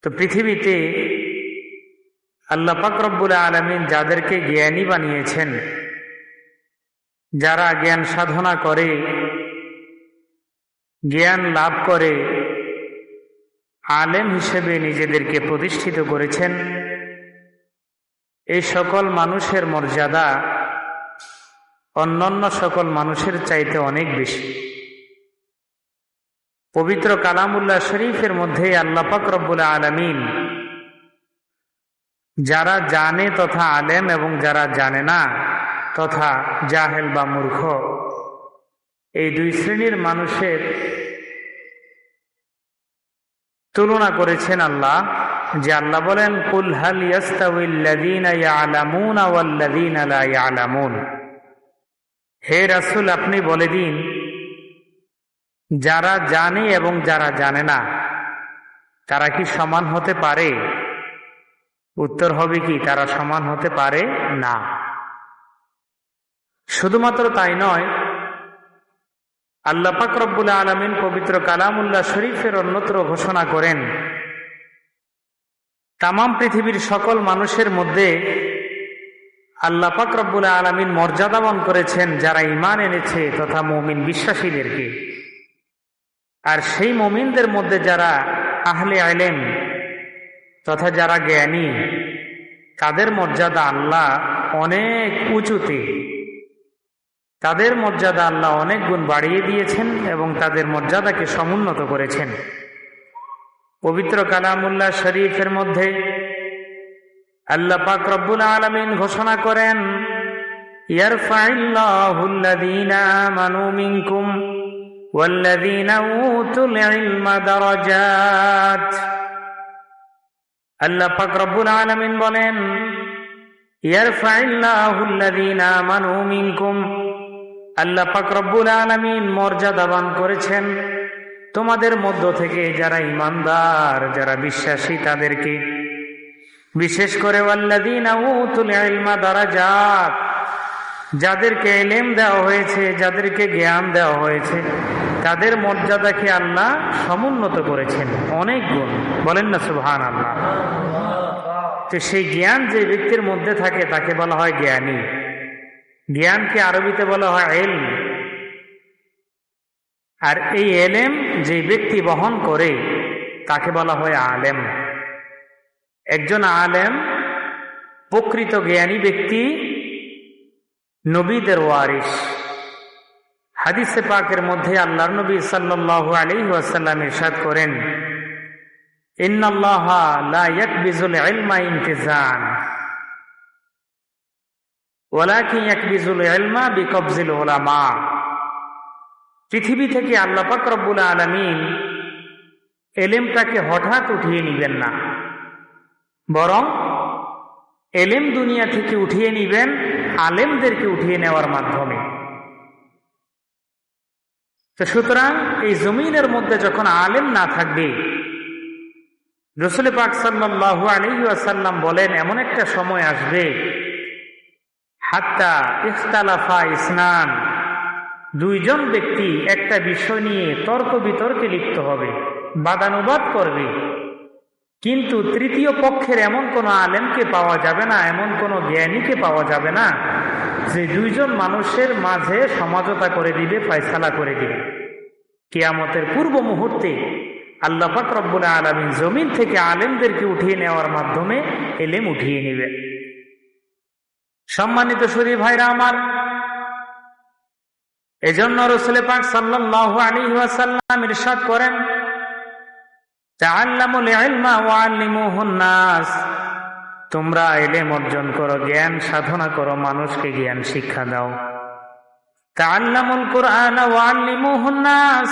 তো পৃথিবীতে আল্লাহ পাক রব্বুল আলামিন যাদেরকে জ্ঞানী বানিয়েছেন, যারা জ্ঞান সাধনা করে, জ্ঞান লাভ করে আলেম হিসেবে নিজেদেরকে প্রতিষ্ঠিত করেছেন, এই সকল মানুষের মর্যাদা অন্যান্য সকল মানুষের চাইতে অনেক বেশি। পবিত্র কালামুল্লাহ শরীফের মধ্যে আল্লাহ পাক রব্বুল আলামিন যারা জানে তথা আলেম এবং যারা জানে না তথা জাহেল বা মূর্খ, এই দুই শ্রেণীর মানুষের তুলনা করেছেন আল্লাহ। যে আল্লাহ বলেন, কুল হাল ইয়াস্তাউইল্লাযীনা ইয়ালামুনা ওয়াল্লাযীনা লা ইয়ালামুন। হে রাসূল, আপনি বলে দিন, যারা জানে এবং যারা জানে না তারা কি সমান হতে পারে? উত্তর হবে কি, তারা সমান হতে পারে না। শুধুমাত্র তাই নয়, আল্লাহ পাক রব্বুল আলামিন পবিত্র কালামুল্লাহ শরীফের অন্যত্র ঘোষণা করেন, তামাম পৃথিবীর সকল মানুষের মধ্যে আল্লাহ পাক রব্বুল আলামিন মর্যাদাবান করেছেন যারা ঈমান এনেছে তথা মুমিন বিশ্বাসীদেরকে। আর সেই মুমিনদের মধ্যে যারা আহলে ইলম তথা যারা জ্ঞানী, তাদের মর্যাদা আল্লাহ অনেক উঁচুতে, তাদের মর্যাদা আল্লাহ অনেক গুণ বাড়িয়ে দিয়েছেন এবং তাদের মর্যাদাকে সমুন্নত করেছেন। পবিত্র কালামুল্লাহ শরীফের মধ্যে আল্লাহ পাক রব্বুল আলামিন ঘোষণা করেন, ইয়ারফাইল্লাহুল্লাযীনা আমানু মিনকুম ওয়াল্লাযীনা উতুল ইলমা দারাজাত। আল্লাহ পাক রব্বুল আলামিন বলেন, ইয়ারফাইল্লাহুল্লাযীনা আমানু মিনকুম, আল্লাহ পাক রব্বুল আলামিন মর্যাদাবান করেছেন তোমাদের মধ্য থেকে যারা ঈমানদার, যারা বিশ্বাসী তাদেরকে। বিশেষ করে ওয়াল্লাযীনা উতুল ইলমা দারাজাত, যাদেরকে ইলম দেওয়া হয়েছে, যাদেরকে জ্ঞান দেওয়া হয়েছে, তাদের মর্যাদাকে আল্লাহ সমুন্নত করেছেন অনেক গুণ। বলেন না সুবহানাল্লাহ। তো সেই জ্ঞান যে ব্যক্তির মধ্যে থাকে তাকে বলা হয় জ্ঞানী। জ্ঞানকে আরবিতে বলা হয় ইলম। আর এই ইলম যে ব্যক্তি বহন করে তাকে বলা হয় আলেম। একজন আলেম, প্রকৃত জ্ঞানী ব্যক্তি, নবীদের ওয়ারিস। হাদিসে পাকের মধ্যে আল্লাহর নবী সাল্লাল্লাহু আলাইহি ওয়াসাল্লাম ইরশাদ করেন, ইন্নাল্লাহা লা ইয়াকবিজুল ইলমা ইনতিজান ওয়ালাকিন ইয়াকবিজুল ইলমা বিকবজিল উলামা। পৃথিবী থেকে আল্লাহ পাক রব্বুল আলামিন ইলমটাকে হঠাৎ উঠিয়ে নিবেন না, বরং ইলম দুনিয়া থেকে উঠিয়ে নিবেন আলেমদেরকে উঠিয়ে নেওয়ার মাধ্যমে। তো সুতরাং এই জমিনের মধ্যে যখন আলেম না থাকবে, রাসূল পাক সাল্লাল্লাহু আলাইহি ওয়াসাল্লাম বলেন, এমন একটা সময় আসবে হাত্তা ইখতালাফা ইসনান, দুইজন ব্যক্তি একটা বিষয় নিয়ে তর্ক বিতর্কে লিপ্ত হবে, বাদানুবাদ করবে, কিন্তু তৃতীয় পক্ষের এমন কোনো আলেমকে পাওয়া যাবে না, এমন কোনো জ্ঞানীকে পাওয়া যাবে না যে দুইজন মানুষের মাঝে সমঝোতা করে দিবে, ফয়সালা করে দিবে। কিয়ামতের পূর্ব মুহূর্তে আল্লাহ পাক রব্বুল আলামিন জমিন থেকে আলেমদেরকে উঠিয়ে নেওয়ার মাধ্যমে ইলম উঠিয়ে নেবে। সম্মানিত সুধী ভাইরা আমার, এজন্য রাসূল পাক সাল্লাল্লাহু আলাইহি ওয়াসাল্লাম ইরশাদ করেন, তাআল্লামুল ইলমা ওয়া আল্লিমুহুন নাস, তোমরা ইলম অর্জন করো, জ্ঞান সাধনা করো, মানুষকে জ্ঞান শিক্ষা দাও। তাআল্লামুল কুরআন ওয়া আল্লিমুহুন নাস,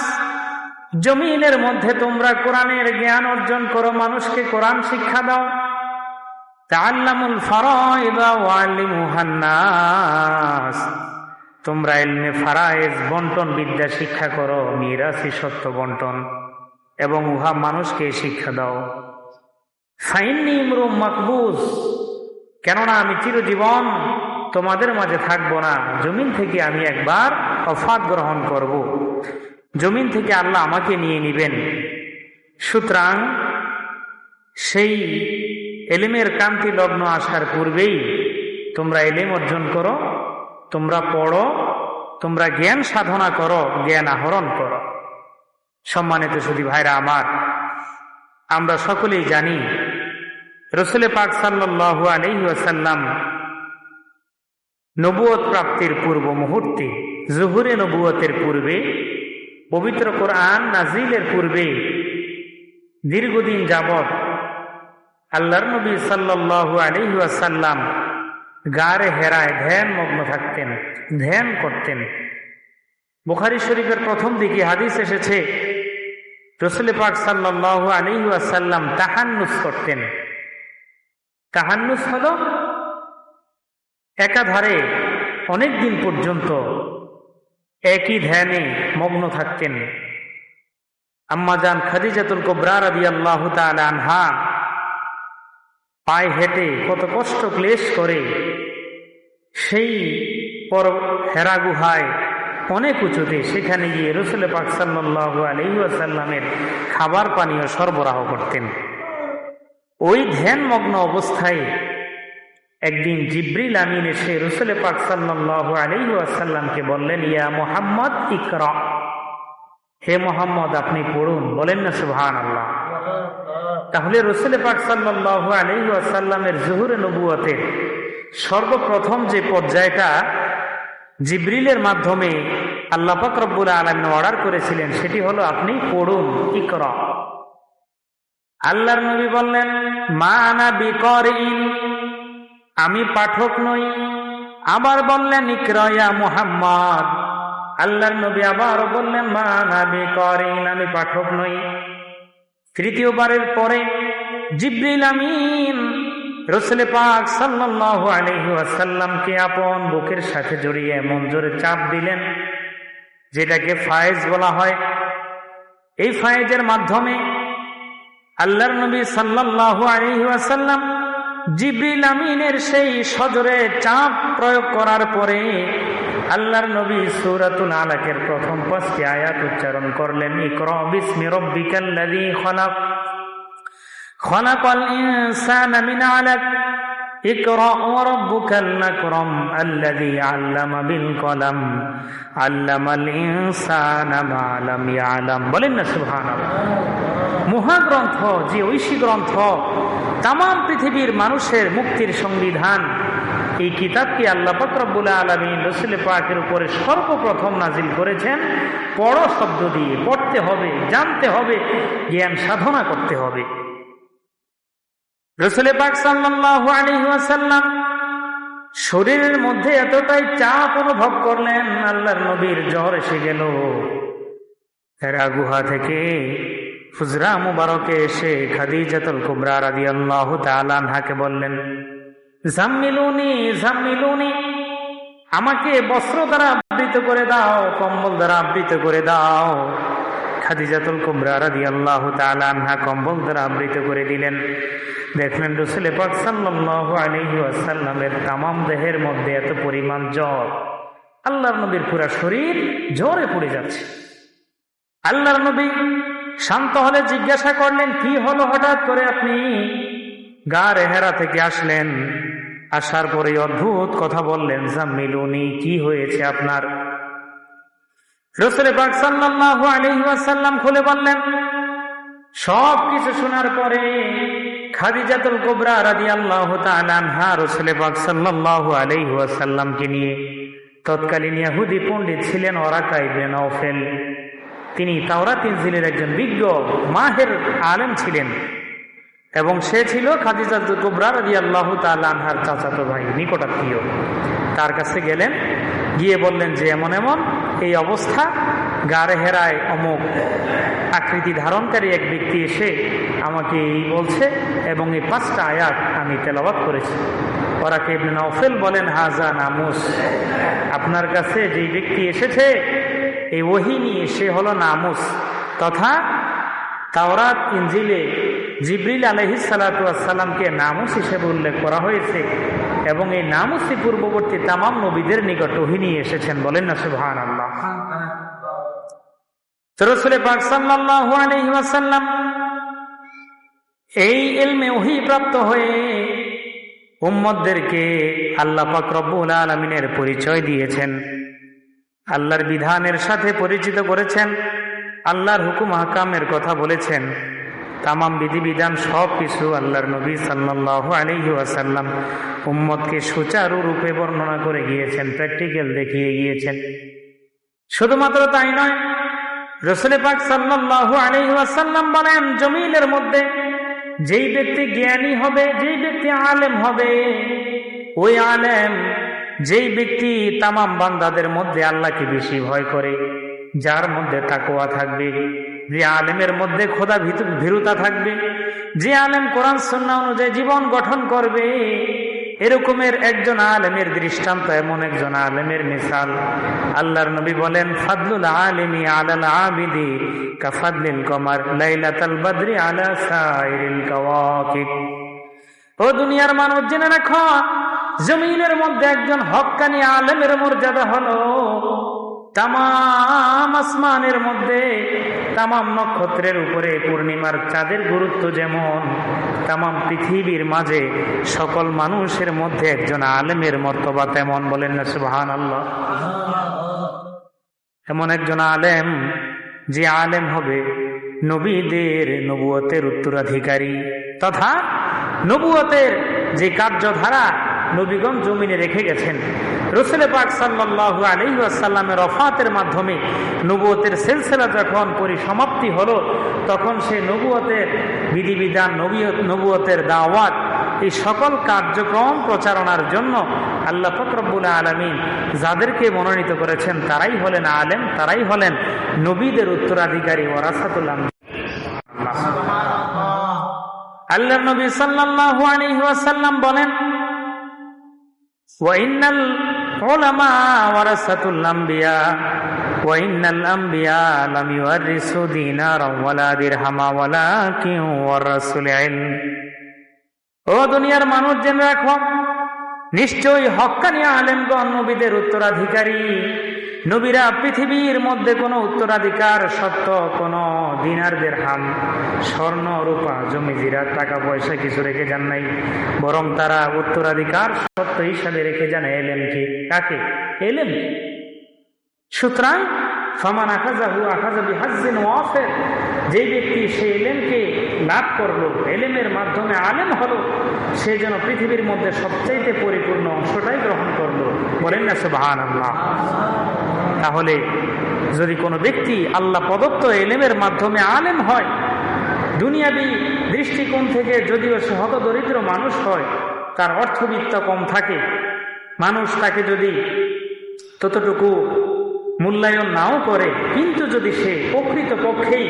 জমিনের মধ্যে তোমরা কোরআনের জ্ঞান অর্জন করো, মানুষকে কোরআন শিক্ষা দাও। তাআল্লামুল ফারাইদ ওয়া আল্লিমুহান নাস, তোমরা ইলমে ফারায়েজ বন্টন বিদ্যা শিক্ষা করো, মিরাসি সত্য বন্টন, এবং উহা মানুষকে শিক্ষা দাও। ফাইন্নী ইমরুম মাকবুজ, কেননা আমি চিরজীবন তোমাদের মাঝে থাকবো না, জমিন থেকে আমি একবার ওফাত গ্রহণ করব, জমিন থেকে আল্লাহ আমাকে নিয়ে নিবেন। সুতরাং সেই এলিমের কান্তি লগ্ন আসার পূর্বেই তোমরা এলিম অর্জন করো, তোমরা পড়ো, তোমরা জ্ঞান সাধনা করো, জ্ঞান আহরণ করো। সম্মানিত সুধী ভাইরা আমার, আমরা সকলেই জানি রাসূল পাক সাল্লাল্লাহু আলাইহি ওয়াসাল্লাম নবুয়ত প্রাপ্তির পূর্ব মুহূর্তে, জুহুরে নবুয়তের পূর্বে, পবিত্র কোরআন নাজিলের পূর্বে দীর্ঘদিন যাবৎ আল্লাহর নবী সাল্লাল্লাহু আলাইহি ওয়াসাল্লাম গারে হেরায় ধ্যান মগ্ন থাকতেন, ধ্যান করতেন। বুখারী শরীফের প্রথম দিকে হাদিস এসেছে, রাসূল পাক সাল্লাল্লাহু আলাইহি ওয়াসাল্লাম তাহান্নুস করতেন। তাহান্নুস হলো একাধারে অনেক দিন পর্যন্ত একই ধ্যানে মগ্ন থাকতেন। আম্মাজান খাদিজাতুল কুবরা রাদিয়াল্লাহু তাআলা আনহা পায়ে হেঁটে কত কষ্ট ক্লেশ করে সেই হেরা গুহায় অনেক উঁচুতে, সেখানে গিয়ে রাসূল পাক সাল্লাল্লাহু আলাইহি ওয়াসাল্লামের খাবার পানীয় সরবরাহ করতেন। ওই ধ্যানমগ্ন অবস্থায় একদিন জিবরিল আমিন এসে রাসূল পাক সাল্লাল্লাহু আলাইহি ওয়াসাল্লামকে বললেন, ইয়া মুহাম্মদ ইকরা, হে মুহাম্মদ আপনি পড়ুন। বলেন না সুবহানাল্লাহ। তাহলে রাসূল পাক সাল্লাল্লাহু আলাইহি ওয়াসাল্লামের জুহুরে নবুয়তের সর্বপ্রথম যে পর্যায়টা জিবরিলের মাধ্যমে আল্লাহ পাক রব্বুল আলামিন অর্ডার করেছিলেন, সেটি হলো আপনি পড়ুন, ইকরা। আল্লাহর নবী বললেন, মা আনা বিকরিন, আমি পাঠক নই। আবার বললেন, ইকরা ইয়া মুহাম্মদ। আল্লাহর নবী আবার বললেন, মা আনা বিকরিন, আমি পাঠক নই। তৃতীয়বারের পরে জিবরিল আমিন রাসূল পাক সাল্লাল্লাহু আলাইহি ওয়াসাল্লামকে আপন বুকের সাথে জড়িয়ে এমন জোরে চাপ দিলেন, যেটাকে ফায়েজ বলা হয়। এই ফায়েজের মাধ্যমে আল্লাহর নবী সাল্লাল্লাহু আলাইহি ওয়াসাল্লাম জিবরিল আমিনের সেই সজোরে চাপ প্রয়োগ করার পরে আল্লাহর নবী সূরাতুল আলাকের প্রথম 5টি আয়াত উচ্চারণ করলেন, ইকরা বিসমি রাব্বিকাল্লাযী খলাক, খলাকাল ইনসানা মিন আলাক, ইকরা ওয়া রাব্বুকাল আকরাম, আল্লাযী আল্লামা বিল কলম, আল্লামাল ইনসানা মা লাম ইয়ালাম। বলেন না সুবহানাল্লাহ। মহাগ্রন্থ, যে ঐশী গ্রন্থ, তাম পৃথিবীর মানুষের মুক্তির সংবিধান, এই কিতাবকে আল্লাহ পাক রব্বুল আলামিন রাসূল পাকের উপরে সর্বপ্রথম নাজিল করেছেন। পড়ো শব্দ দিয়ে, পড়তে হবে, জানতে হবে, জ্ঞান সাধনা করতে হবে। রাসূল পাক সাল্লাল্লাহু আলাইহি ওয়াসাল্লাম শরীরের মধ্যে এতটাই চাপ অনুভব করলেন, আল্লাহর নবীর জ্বর এসে গেল। হেরা গুহা থেকে হুজরা মুবারকে এসে খাদিজাতুল কুবরা রাদিয়াল্লাহু তাআলা আনহাকে বললেন, জাম্মিলুনি জাম্মিলুনি, আমাকে বস্ত্র দ্বারা আবৃত করে দাও, কম্বল দ্বারা আবৃত করে দাও। খাদিজাতুল কুবরা রাদিয়াল্লাহু তাআলা আনহা কম্বল দ্বারা আবৃত করে দিলেন। দেখলেন রাসূল পাক সাল্লাল্লাহু আলাইহি ওয়াসাল্লামের তামাম দেহের মধ্যে এত পরিমাণ জ্বর, আল্লাহর নবীর পুরা শরীর জ্বরে পড়ে যাচ্ছে। আল্লাহর নবী শান্ত হলে জিজ্ঞাসা করলেন, কি হলো হঠাৎ করে আপনি গারে হেরা থেকে আসলেন? আসার পরে অদ্ভুত কথা বললেন, জাম্মিলুনি, কি হয়েছে আপনার? রাসূল পাক সাল্লাল্লাহু আলাইহি ওয়াসাল্লাম খুলে বললেন। সব কিছু শোনার পরে খাদিজাতুল কুবরা রাদিয়াল্লাহু তাআলা আনহা রাসূল পাক সাল্লাল্লাহু আলাইহি ওয়াসাল্লামকে নিয়ে, তৎকালীন ইহুদি পণ্ডিত ছিলেন ওরাকা ইবনে নওফেল, তিনি তাওরাত ইনজিলের একজন বিজ্ঞ মাহের আলেম ছিলেন, এবং সে ছিল খাদিজাতুল কুবরা রাদিয়াল্লাহু তাআলা আনহার চাচাতো ভাই, নিকটাত্মীয়। তার কাছে গেলেন, গিয়ে বললেন যে এমন এমন এই অবস্থা, গারে হেরায় অমুক আকৃতি ধারণকারী এক ব্যক্তি এসে আমাকে এই বলছে, এবং এই 5টা আয়াত আমি তেলাওয়াত করেছি। ওরাকা ইবনে নওফেল বলেন, হাজা নামুস, আপনার কাছে যে ব্যক্তি এসেছে এই ওহী নিয়ে, সে হলো নামুস, তথা তাওরাত ইনজিলে জিবরিল আলাইহিস সালাতু ওয়াস সালামকে নামুস হিসেবে উল্লেখ করা হয়েছে, এবং এই নামুসই পূর্ববর্তী তামাম নবীদের নিকট ওহী নিয়ে এসেছেন। বলেন না সুবহানাল্লাহ। রাসূল পাক সাল্লাল্লাহু আলাইহি ওয়াসাল্লাম এই ইলমে ওহী প্রাপ্ত হয়ে উম্মতদেরকে আল্লাহ পাক রব্বুল আলামিনের পরিচয় দিয়েছেন, আল্লাহর বিধানের সাথে পরিচিত করেছেন, আল্লাহর হুকুম হাকামের কথা বলেছেন। তামাম বিধিবিধান সব কিছু আল্লাহর নবী সাল্লাল্লাহু আলাইহি ওয়াসাল্লাম উম্মতকে সুচারু রূপে বর্ণনা করে গিয়েছেন, প্র্যাকটিক্যাল দেখিয়ে গিয়েছেন। শুধুমাত্র তাই নয়, রাসূল পাক সাল্লাল্লাহু আলাইহি ওয়াসাল্লাম বলেন, জমিনের মধ্যে যেই ব্যক্তি জ্ঞানী হবে, যেই ব্যক্তি আলেম হবে, ওই আলেম যেই ব্যক্তি তামাম বান্দাদের মধ্যে আল্লাহকে বেশি ভয় করে, যার মধ্যে তাকওয়া থাকবে, যে আলেমের মধ্যে খোদা ভীরুতা থাকবে, যে আলেম কোরআন সুন্নাহ অনুযায়ী জীবন গঠন করবে, এরকমের একজন আলেমের দৃষ্টান্ত, এমন একজন আলেমের মিসাল আল্লাহর নবী বলেন, ফাদলুল আলিমি আলাল আবিদি কাফাদলিল কমার লাইলাতাল বদরি আলা সাইরিল কাওয়াকিব। ও দুনিয়ার মানুষ, জেনে রাখো, জমিনের মধ্যে একজন হক্কানি আলেমের মর্যাদা হলো তামাম আসমানের মধ্যে তামাম নক্ষত্রের উপরে পূর্ণিমার চাঁদের গুরুত্ব যেমন, তামাম পৃথিবীর মাঝে সকল মানুষের মধ্যে একজন আলেমের মর্তবা তেমন। বলেন না সুবহানাল্লাহ। এমন একজন আলেম, যে আলেম হবে নবীদের নবুয়তের উত্তরাধিকারী, তথা নবুয়তের যে কার্যধারা নবীগণ জমিনে রেখে গেছেন। রাসূল পাক সাল্লাল্লাহু আলাইহি ওয়াসাল্লামের ওফাতের মাধ্যমে নবুয়তের সিলসিলা যখন পরিসমাপ্তি হলো, তখন সে নবুয়তের বিধিবিধান, নবুয়তের দাওয়াত, এই সকল কার্যক্রম প্রচারণার জন্য আল্লাহ পাক রব্বুল আলামিন যাদেরকে মনোনীত করেছেন, তারাই হলেন আলেম, তারাই হলেন নবীদের উত্তরাধিকারী, ওয়ারাসাতুল আম্বিয়া। আল্লাহর নবী সাল্লাল্লাহু আলাইহি ওয়াসাল্লাম বলেন, ওয়াইন্নাল উলামা ওয়ারাসাতুল আম্বিয়া ওয়াইন্নাল আম্বিয়া লাম ইউরিসু দিনারা ওয়ালা দিরহামা ওয়ালাকিন ওয়ারাসুল ইলম। ও দুনিয়ার মানুষ, জেনে রাখো, নিশ্চয়ই হক্কানি আলেমগণ নবীদের উত্তরাধিকারী। নবীরা পৃথিবীর মধ্যে কোনো উত্তরাধিকার সত্ত্ব কোনো দিনার দিরহাম, স্বর্ণ রূপা জমি জিরাত টাকা পয়সা কিছু রেখে যান নাই, বরং তারা উত্তরাধিকার সত্ত্ব হিসাবে রেখে যান এলেমকে। কাকে? এলেম। সুতরাং ফামান আখাযাহু আখাযা বিহাজ্জিন ওয়াফির, যে ব্যক্তি সে এলেমকে লাভ করলো, এলেমের মাধ্যমে আলেম হলো, সে যেন পৃথিবীর মধ্যে সবচাইতে পরিপূর্ণ অংশটাই গ্রহণ করলো। বলেন না সুবহানাল্লাহ। তাহলে যদি কোনো ব্যক্তি আল্লাহ প্রদত্ত এলেমের মাধ্যমে আলেম হয়, দুনিয়াবি দৃষ্টিকোণ থেকে যদিও সে হতদরিদ্র মানুষ হয়, তার অর্থবিত্ত কম থাকে, মানুষ তাকে যদি ততটুকু মূল্যায়ন নাও করে, কিন্তু যদি সে প্রকৃত পক্ষেই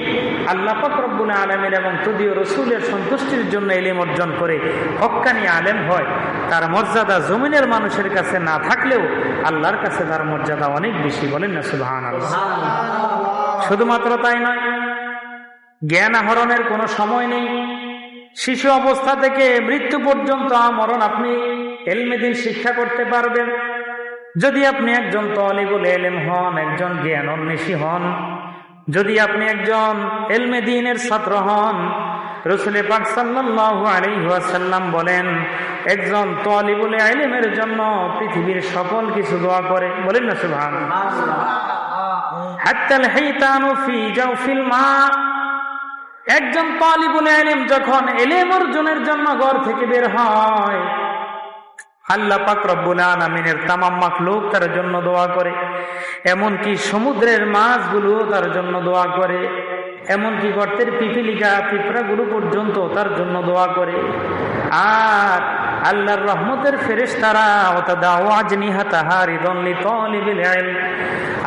আল্লাহ পাক রব্বুল আলামিন এবং তদীয় রাসূলের সন্তুষ্টির জন্য ইলম অর্জন করে হক্কানি আলেম হয়, তার মর্যাদা জমিনের মানুষের কাছে না থাকলেও আল্লাহর কাছে তার মর্যাদা অনেক বেশি। বলেন না সুবহানাল্লাহ। শুধুমাত্র তাই নয়, জ্ঞান আহরণের কোনো সময় নেই। শিশু অবস্থা থেকে মৃত্যু পর্যন্ত আমরণ আপনি ইলমে দ্বীন শিক্ষা করতে পারবেন। যদি আপনি একজন তালিবুল ইলম হন, একজন জ্ঞান অন্বেষী হন, যদি আপনি একজন ইলমে দ্বীনের ছাত্র হন, রাসূল পাক সাল্লাল্লাহু আলাইহি ওয়াসাল্লাম বলেন, একজন তালিবুল ইলমের জন্য পৃথিবীর সকল কিছু দোয়া করে। বলেন না সুবহানাল্লাহ। হাত্তাল হাইতানু ফি জাওফিল মা, একজন তালিবুল ইলম যখন ইলম অর্জনের জন্য ঘর থেকে বের হয়, আল্লাহ পাক রব্বুল আলামিনের তামাম মাখলুক তার জন্য দোয়া করে, এমনকি সমুদ্রের মাছগুলো তার জন্য দোয়া করে, এমনকি গর্তের পিপিলিকা পিঁপড়াগুলো পর্যন্ত তার জন্য দোয়া করে। আর আল্লাহর রহমতের ফেরেশতারা ওয়াতাদাউ আজনিহাতাহা রিদান লিতালিবিল ইলম,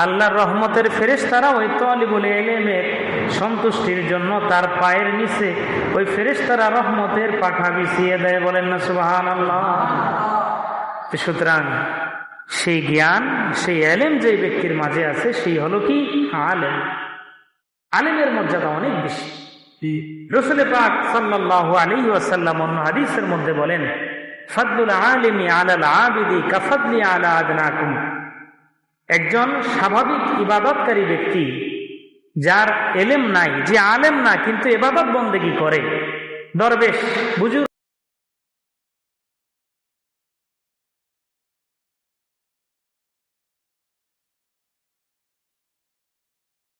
আল্লাহর রহমতের ফেরেশতারা ওই তালিবুল ইলমের সন্তুষ্টির জন্য তার পায়ের নিচে ওই ফেরেশতারা রহমতের পাখা বিছিয়ে দেয়। বলেন না সুবহানাল্লাহ। সুতরাং সেই জ্ঞান, সেই ইলম যে ব্যক্তির মাঝে আছে, সেই হলো কি আলেম। আলেমের মর্যাদা অনেক বেশি। রাসূল পাক সাল্লাল্লাহু আলাইহি ওয়াসাল্লাম অন্য হাদিসের মধ্যে বলেন, ফাদলুল আলিমি আলাল আবিদি কাফাদলি আলা আদনাকুম, একজন স্বাভাবিক ইবাদতকারী ব্যক্তি, যার ইলম নাই, যে আলেম না কিন্তু ইবাদত বন্দেগী করে, দরবেশ বুজুর্গ